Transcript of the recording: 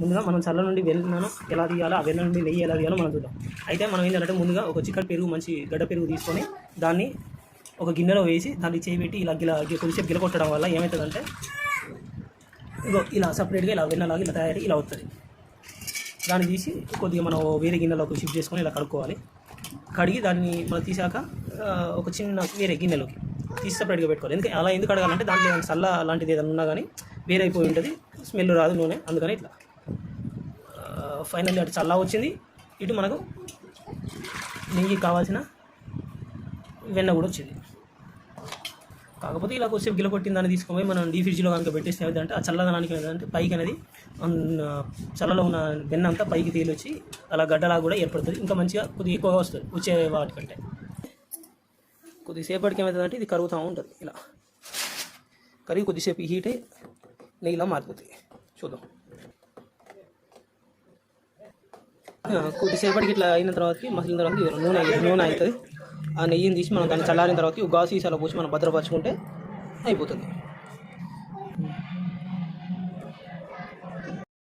ముందుగా మనం చల్ల నుండి వెన్నను ఎలా తీయాలో, ఆ వెన్న నుండి నెయ్యి ఎలా తీయాలో మనం చూద్దాం. అయితే మనం ఏంటంటే ముందుగా ఒక చిక్కటి పెరుగు, మంచి గడ్డ పెరుగు తీసుకొని దాన్ని ఒక గిన్నెలో వేసి దాన్ని చేయబెట్టి ఇలా కొద్దిసేపు గిలకొట్టడం వల్ల ఏమవుతుందంటే ఇగో ఇలా సపరేట్గా ఇలా వెన్నలాగా ఇలా తయారీ ఇలా అవుతుంది. దాన్ని తీసి కొద్దిగా మనం వేరే గిన్నెలోకి షిఫ్ట్ చేసుకొని ఇలా కడుక్కోవాలి. కడిగి దాన్ని మనం తీసాక ఒక చిన్న వేరే గిన్నెలోకి తీసి సపరేట్గా పెట్టుకోవాలి. అలా ఎందుకు కడగాలంటే దాంట్లో చల్ల లాంటిది ఏదైనా ఉన్నా కానీ వేరే అయిపోయి ఉంటుంది, స్మెల్ రాదు నూనె. అందుకని ఇట్లా ఫైనల్లీ అటు చల్ల వచ్చింది, ఇటు మనకు నెయ్యి కావాల్సిన వెన్న కూడా వచ్చింది. కాకపోతే ఇలా కొద్దిసేపు గిలకొట్టిన దాన్ని తీసుకొని మనం డీ ఫ్రిడ్జ్లో కనుక పెట్టేస్తే ఏదంటే ఆ చల్లదనానికి ఏంటంటే పైకి అనేది చల్లలో ఉన్న వెన్న అంతా పైకి తేలొచ్చి అలా గడ్డలా కూడా ఏర్పడుతుంది. ఇంకా మంచిగా కొద్దిగా ఎక్కువగా వస్తుంది వచ్చే వాటికంటే. కొద్దిసేపటికి ఏమవుతుందంటే ఇది కరుగుతూ ఉంటుంది. ఇలా కరిగి కొద్దిసేపు హీటే నెయ్యిలా మారిపోతుంది. చూద్దాం. కొద్దిసేపటికి ఇట్లా అయిన తర్వాతకి మసిలిన తర్వాత నూనె అవుతుంది. ఆ నెయ్యిని తీసి మనం దాన్ని చల్లారిన తర్వాత గాజు సీసాలో పోసి మనం భద్రపరచుకుంటే అయిపోతుంది.